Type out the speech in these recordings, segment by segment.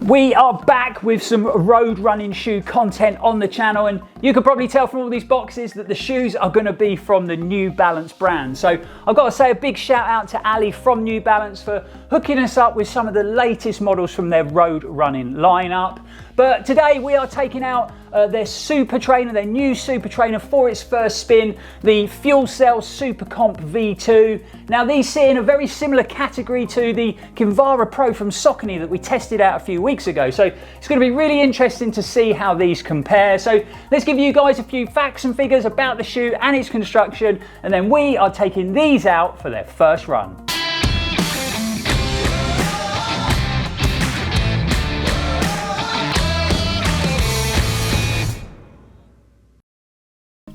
We are back with some road running shoe content on the channel, and you can probably tell from all these boxes that the shoes are going to be from the New Balance brand. So I've got to say a big shout out to Ali from New Balance for hooking us up with some of the latest models from their road running lineup. But today we are taking out their super trainer, their new super trainer for its first spin, the FuelCell SuperComp V2. Now these sit in a very similar category to the Kinvara Pro from Saucony that we tested out a few weeks ago. So it's going to be really interesting to see how these compare. So let's give you guys a few facts and figures about the shoe and its construction, and then we are taking these out for their first run.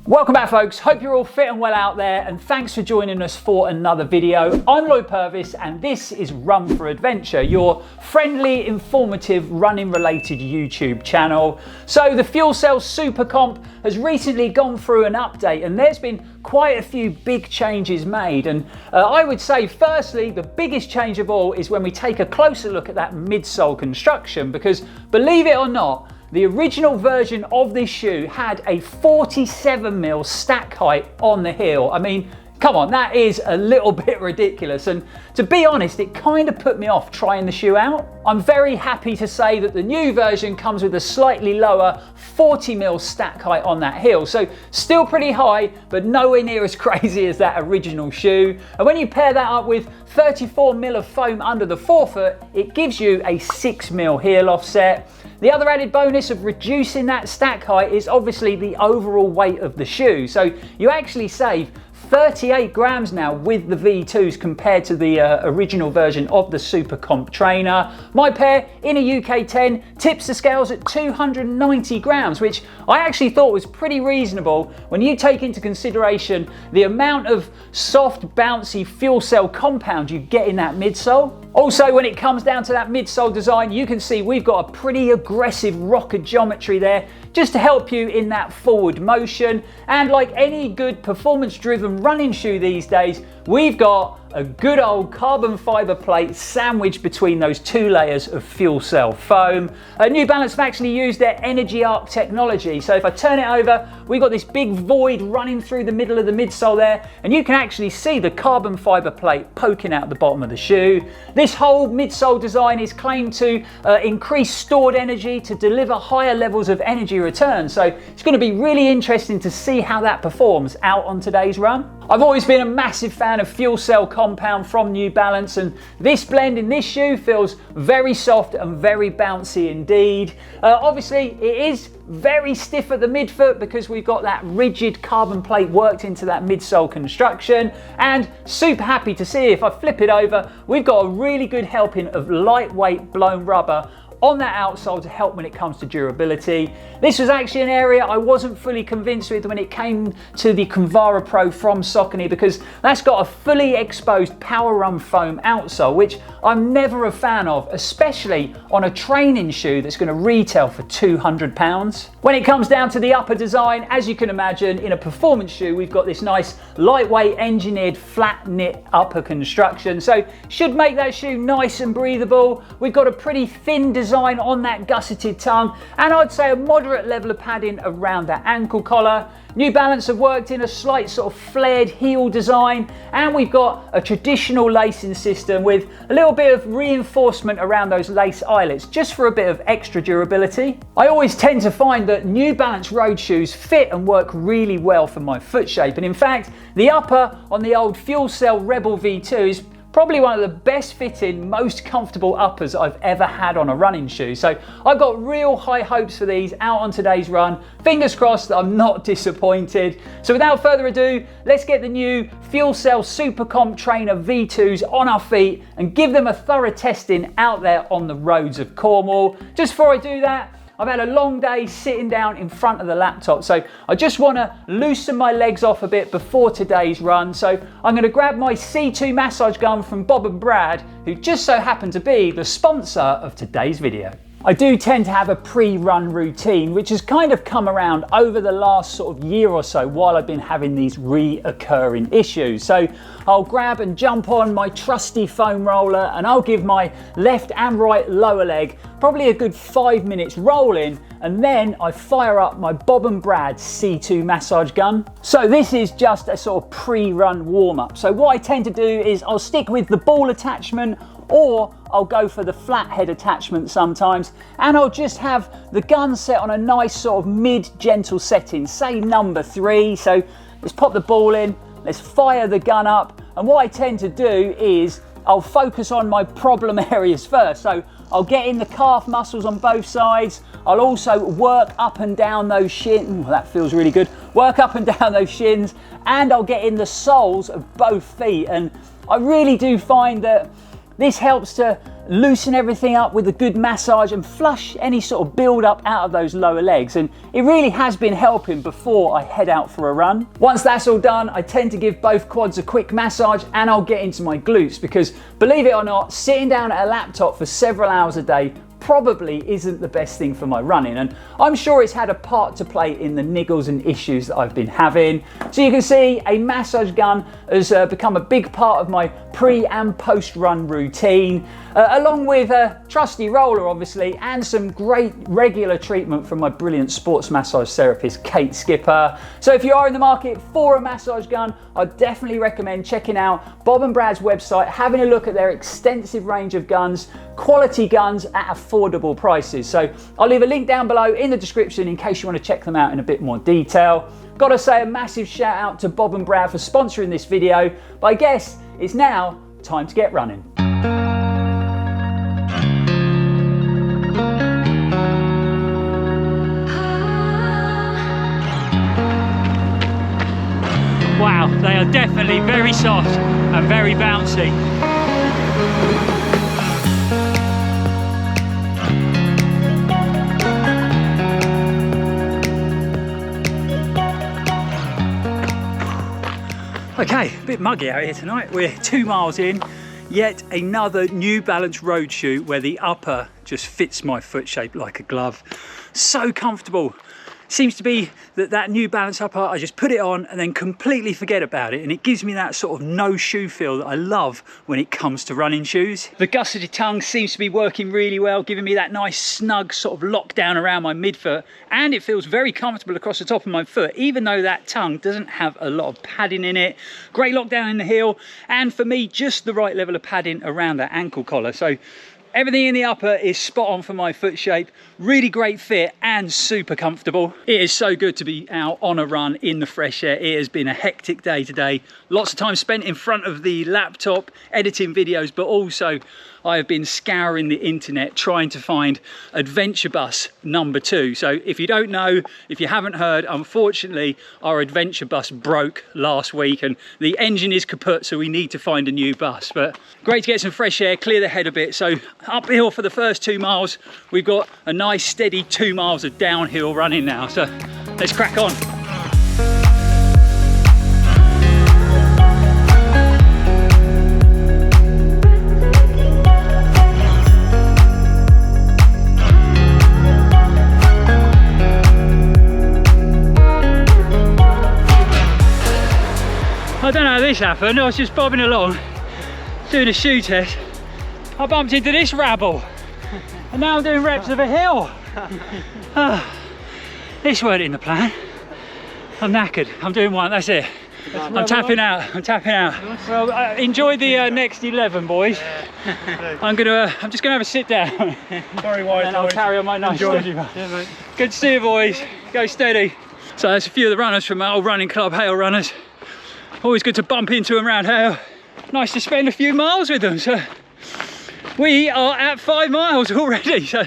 Welcome back folks, hope you're all fit and well out there, and thanks for joining us for another video. I'm Lloyd Purvis and this is Run4Adventure, your friendly, informative, running related YouTube channel. So the FuelCell SuperComp has recently gone through an update and there's been quite a few big changes made, and I would say firstly the biggest change of all is when we take a closer look at that midsole construction, because believe it or not, the original version of this shoe had a 47mm stack height on the heel. I mean, come on, that is a little bit ridiculous, and to be honest, it kind of put me off trying the shoe out. I'm very happy to say that the new version comes with a slightly lower 40mm stack height on that heel, so still pretty high, but nowhere near as crazy as that original shoe. And when you pair that up with 34mm of foam under the forefoot, it gives you a 6mm heel offset. The other added bonus of reducing that stack height is obviously the overall weight of the shoe. So you actually save 38 grams now with the V2s compared to the original version of the SuperComp trainer. My pair in a UK 10 tips the scales at 290 grams, which I actually thought was pretty reasonable when you take into consideration the amount of soft, bouncy fuel cell compound you get in that midsole. Also, when it comes down to that midsole design, you can see we've got a pretty aggressive rocker geometry there just to help you in that forward motion. And like any good performance-driven running shoe these days, we've got a good old carbon fiber plate sandwiched between those two layers of fuel cell foam. New Balance have actually used their Energy Arc technology. So if I turn it over, we've got this big void running through the middle of the midsole there, and you can actually see the carbon fiber plate poking out the bottom of the shoe. This whole midsole design is claimed to increase stored energy to deliver higher levels of energy return. So it's going to be really interesting to see how that performs out on today's run. I've always been a massive fan of fuel cell compound from New Balance, and this blend in this shoe feels very soft and very bouncy indeed. Obviously it is very stiff at the midfoot because we've got that rigid carbon plate worked into that midsole construction, and super happy to see if I flip it over, we've got a really good helping of lightweight blown rubber on that outsole to help when it comes to durability. This was actually an area I wasn't fully convinced with when it came to the Kinvara Pro from Saucony, because that's got a fully exposed power run foam outsole, which I'm never a fan of, especially on a training shoe that's going to retail for £200. When it comes down to the upper design, as you can imagine, in a performance shoe, we've got this nice lightweight engineered flat knit upper construction, so should make that shoe nice and breathable. We've got a pretty thin design on that gusseted tongue, and I'd say a moderate level of padding around that ankle collar. New Balance have worked in a slight sort of flared heel design, and we've got a traditional lacing system with a little bit of reinforcement around those lace eyelets just for a bit of extra durability. I always tend to find that New Balance road shoes fit and work really well for my foot shape, and in fact the upper on the old FuelCell Rebel V2 is probably one of the best fitting, most comfortable uppers I've ever had on a running shoe. So I've got real high hopes for these out on today's run. Fingers crossed that I'm not disappointed. So without further ado, let's get the new FuelCell SuperComp Trainer V2s on our feet and give them a thorough testing out there on the roads of Cornwall. Just before I do that, I've had a long day sitting down in front of the laptop, so I just want to loosen my legs off a bit before today's run. So I'm going to grab my C2 massage gun from Bob and Brad, who just so happen to be the sponsor of today's video. I do tend to have a pre-run routine, which has kind of come around over the last sort of year or so while I've been having these reoccurring issues. So I'll grab and jump on my trusty foam roller and I'll give my left and right lower leg probably a good 5 minutes rolling, and then I fire up my Bob and Brad C2 massage gun. So this is just a sort of pre-run warm-up. So what I tend to do is I'll stick with the ball attachment, or I'll go for the flat head attachment sometimes, and I'll just have the gun set on a nice sort of mid-gentle setting, say number 3. So let's pop the ball in, let's fire the gun up, and what I tend to do is I'll focus on my problem areas first. So I'll get in the calf muscles on both sides. I'll also work up and down those shins. That feels really good. Work up and down those shins, and I'll get in the soles of both feet. And I really do find that this helps to loosen everything up with a good massage and flush any sort of build up out of those lower legs. And it really has been helping before I head out for a run. Once that's all done, I tend to give both quads a quick massage, and I'll get into my glutes, because believe it or not, sitting down at a laptop for several hours a day probably isn't the best thing for my running, and I'm sure it's had a part to play in the niggles and issues that I've been having. So you can see a massage gun has become a big part of my pre and post run routine, along with a trusty roller obviously, and some great regular treatment from my brilliant sports massage therapist Kate Skipper. So if you are in the market for a massage gun, I'd definitely recommend checking out Bob and Brad's website, having a look at their extensive range of guns, quality guns at affordable prices. So I'll leave a link down below in the description in case you want to check them out in a bit more detail. Gotta say a massive shout out to Bob and Brad for sponsoring this video, but I guess it's now time to get running. Wow, they are definitely very soft and very bouncy. Okay, a bit muggy out here tonight. We're 2 miles in, yet another New Balance road shoe where the upper just fits my foot shape like a glove. So comfortable. Seems to be that New Balance upper, I just put it on and then completely forget about it, and it gives me that sort of no shoe feel that I love when it comes to running shoes. The gusseted tongue seems to be working really well, giving me that nice snug sort of lockdown around my midfoot, and it feels very comfortable across the top of my foot, even though that tongue doesn't have a lot of padding in it. Great lockdown in the heel, and for me just the right level of padding around that ankle collar. So everything in the upper is spot on for my foot shape, really great fit and super comfortable. It is so good to be out on a run in the fresh air. It has been a hectic day today. Lots of time spent in front of the laptop editing videos, but also I have been scouring the internet trying to find Adventure Bus number 2. So if you don't know, if you haven't heard, unfortunately our Adventure Bus broke last week and the engine is kaput, so we need to find a new bus. But great to get some fresh air, clear the head a bit. So uphill for the first 2 miles, we've got a nice steady 2 miles of downhill running now. So let's crack on. I don't know how this happened. I was just bobbing along, doing a shoe test. I bumped into this rabble, and now I'm doing reps of a hill. This weren't in the plan. I'm knackered. I'm doing one. That's it. I'm tapping out. I'm tapping out. Well, enjoy the next 11, boys. I'm just gonna have a sit down. Sorry, Wise. And I'll carry on my nice steady run. Yeah, good to see you, boys. Go steady. So that's a few of the runners from my old running club, Hale Runners. Always good to bump into them around Hale. Nice to spend a few miles with them. So we are at 5 miles already. So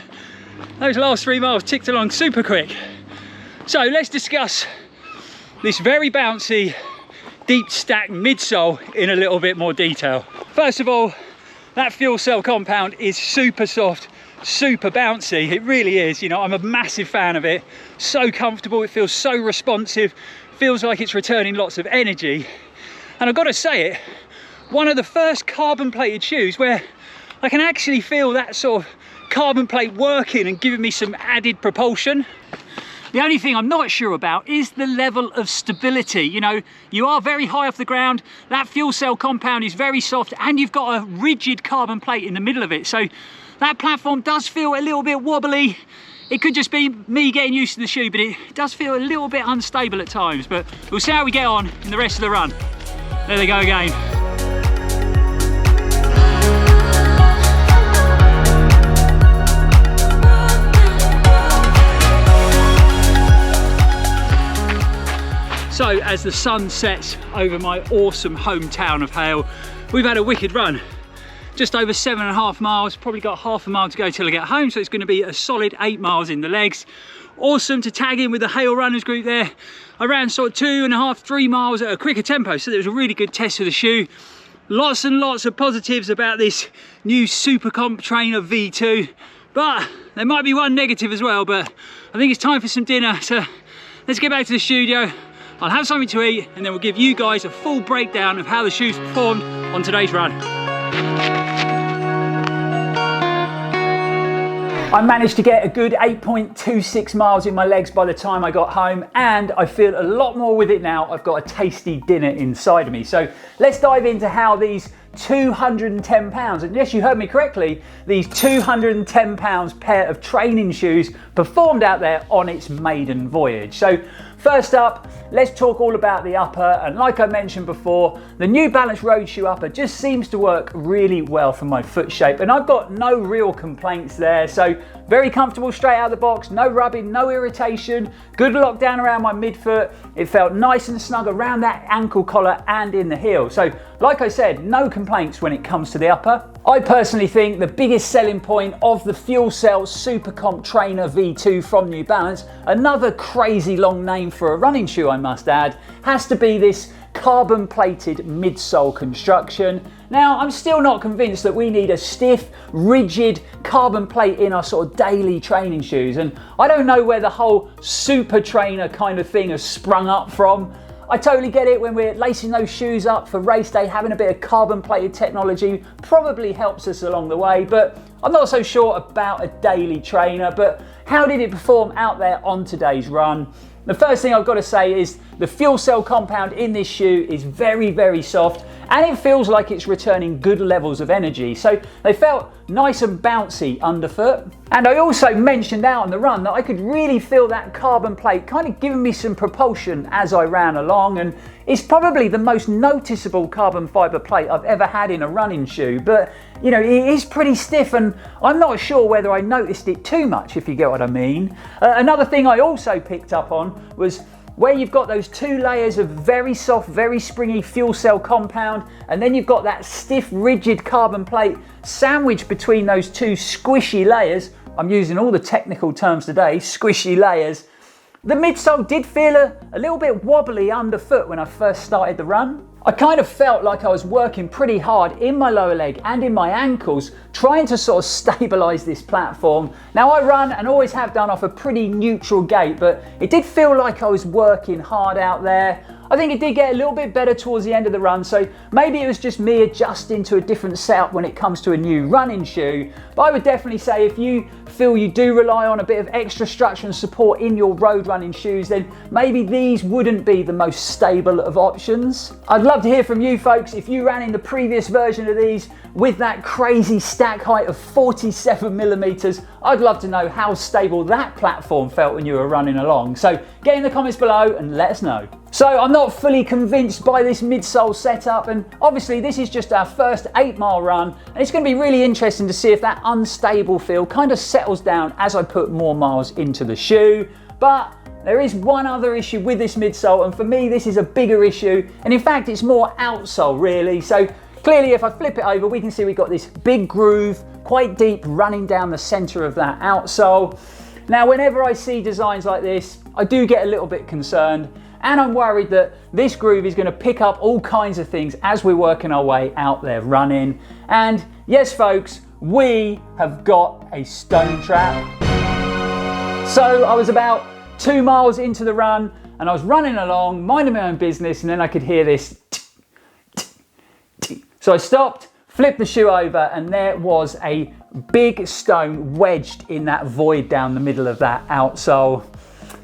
those last 3 miles ticked along super quick. So let's discuss this very bouncy, deep stack midsole in a little bit more detail. First of all, that FuelCell compound is super soft, super bouncy. It really is. You know, I'm a massive fan of it. So comfortable, it feels so responsive. Feels like it's returning lots of energy. And I've got to say it, one of the first carbon plated shoes where I can actually feel that sort of carbon plate working and giving me some added propulsion. The only thing I'm not sure about is the level of stability. You know, you are very high off the ground, that fuel cell compound is very soft, and you've got a rigid carbon plate in the middle of it. So that platform does feel a little bit wobbly. It could just be me getting used to the shoe, but it does feel a little bit unstable at times. But we'll see how we get on in the rest of the run. There they go again. So as the sun sets over my awesome hometown of Hale, we've had a wicked run. Just over 7.5 miles, probably got half a mile to go till I get home, so it's going to be a solid 8 miles in the legs. Awesome to tag in with the Hale runners group there. I ran sort of 2.5, 3 miles at a quicker tempo, so there was a really good test of the shoe. Lots and lots of positives about this new SuperComp Trainer V2, but there might be one negative as well. But I think it's time for some dinner, so let's get back to the studio. I'll have something to eat, and then we'll give you guys a full breakdown of how the shoes performed on today's run. I managed to get a good 8.26 miles in my legs by the time I got home, and I feel a lot more with it now. I've got a tasty dinner inside of me. So let's dive into how these 210 pounds, and yes, you heard me correctly, these 210 pounds pair of training shoes performed out there on its maiden voyage. So first up, let's talk all about the upper, and like I mentioned before, the New Balance road shoe upper just seems to work really well for my foot shape, and I've got no real complaints there. So very comfortable straight out of the box, no rubbing, no irritation, good lockdown around my midfoot. It felt nice and snug around that ankle collar and in the heel. So like I said, no complaints when it comes to the upper. I personally think the biggest selling point of the FuelCell SuperComp Trainer V2 from New Balance, another crazy long name for a running shoe I must add, has to be this carbon plated midsole construction. Now, I'm still not convinced that we need a stiff, rigid carbon plate in our sort of daily training shoes, and I don't know where the whole super trainer kind of thing has sprung up from. I totally get it, when we're lacing those shoes up for race day, having a bit of carbon plated technology probably helps us along the way, but I'm not so sure about a daily trainer. But how did it perform out there on today's run? The first thing I've got to say is the fuel cell compound in this shoe is very, very soft, and it feels like it's returning good levels of energy. So they felt nice and bouncy underfoot. And I also mentioned out on the run that I could really feel that carbon plate kind of giving me some propulsion as I ran along, and it's probably the most noticeable carbon fiber plate I've ever had in a running shoe. But you know, it is pretty stiff, and I'm not sure whether I noticed it too much, if you get what I mean. Another thing I also picked up on was where you've got those two layers of very soft, very springy fuel cell compound, and then you've got that stiff, rigid carbon plate sandwiched between those two squishy layers. I'm using all the technical terms today, squishy layers. The midsole did feel a little bit wobbly underfoot when I first started the run. I kind of felt like I was working pretty hard in my lower leg and in my ankles, trying to sort of stabilize this platform. Now I run and always have done off a pretty neutral gait, but it did feel like I was working hard out there. I think it did get a little bit better towards the end of the run, so maybe it was just me adjusting to a different setup when it comes to a new running shoe. But I would definitely say if you feel you do rely on a bit of extra structure and support in your road running shoes, then maybe these wouldn't be the most stable of options. I'd love to hear from you folks. If you ran in the previous version of these with that crazy stack height of 47 millimeters, I'd love to know how stable that platform felt when you were running along. So get in the comments below and let us know. So I'm not fully convinced by this midsole setup, and obviously this is just our first 8-mile run, and it's going to be really interesting to see if that unstable feel kind of settles down as I put more miles into the shoe. But there is one other issue with this midsole, and for me this is a bigger issue, and in fact it's more outsole really. So clearly if I flip it over, we can see we've got this big groove, quite deep, running down the center of that outsole. Now whenever I see designs like this, I do get a little bit concerned, and I'm worried that this groove is going to pick up all kinds of things as we're working our way out there running. And yes folks, we have got a stone trap. So I was about 2 miles into the run, and I was running along, minding my own business, and then I could hear this. So I stopped, flipped the shoe over, and there was a big stone wedged in that void down the middle of that outsole.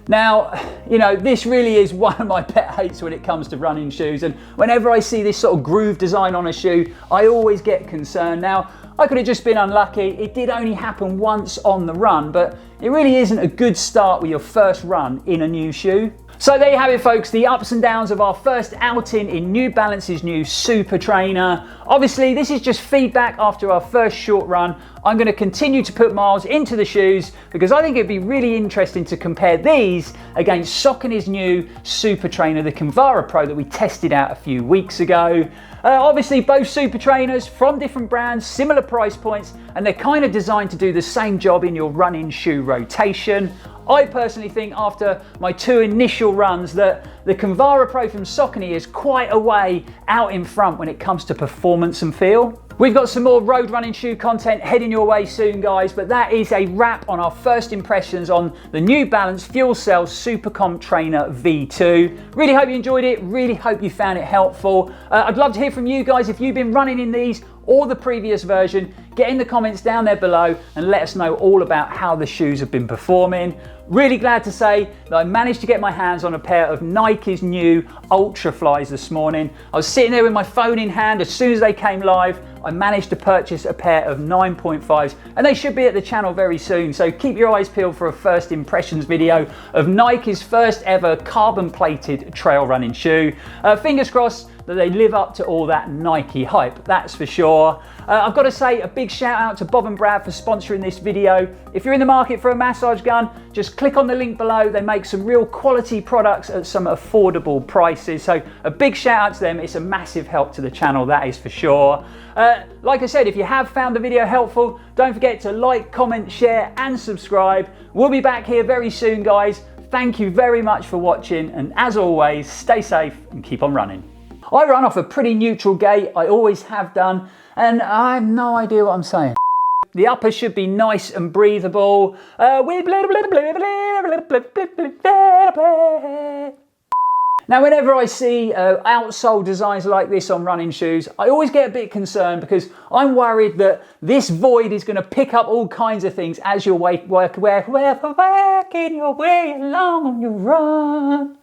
Now, you know, this really is one of my pet hates when it comes to running shoes, and whenever I see this sort of groove design on a shoe, I always get concerned. Now, I could have just been unlucky. It did only happen once on the run, but it really isn't a good start with your first run in a new shoe. So there you have it, folks, the ups and downs of our first outing in New Balance's new Super Trainer. Obviously, this is just feedback after our first short run. I'm going to continue to put miles into the shoes because I think it'd be really interesting to compare these against Saucony's new Super Trainer, the Kinvara Pro that we tested out a few weeks ago. Obviously, both Super Trainers from different brands, similar price points, and they're kind of designed to do the same job in your running shoe rotation. I personally think after my two initial runs that the Kinvara Pro from Saucony is quite a way out in front when it comes to performance and feel. We've got some more road running shoe content heading your way soon, guys, but that is a wrap on our first impressions on the New Balance FuelCell SuperComp Trainer V2. Really hope you enjoyed it, really hope you found it helpful. I'd love to hear from you guys if you've been running in these or the previous version. Get in the comments down there below and let us know all about how the shoes have been performing. Really glad to say that I managed to get my hands on a pair of Nike's new Ultra Flies this morning. I was sitting there with my phone in hand. As soon as they came live, I managed to purchase a pair of 9.5s, and they should be at the channel very soon. So keep your eyes peeled for a first impressions video of Nike's first ever carbon plated trail running shoe. Fingers crossed that they live up to all that Nike hype, that's for sure. I've got to say a big shout out to Bob and Brad for sponsoring this video. If you're in the market for a massage gun, just click on the link below. They make some real quality products at some affordable prices. So a big shout out to them. It's a massive help to the channel, that is for sure. Like I said, if you have found the video helpful, don't forget to like, comment, share and subscribe. We'll be back here very soon, guys. Thank you very much for watching, and as always, stay safe and keep on running. I run off a pretty neutral gait, I always have done, and I have no idea what I'm saying. The upper should be nice and breathable. Now, whenever I see outsole designs like this on running shoes, I always get a bit concerned because I'm worried that this void is going to pick up all kinds of things as you're working your way along on your run.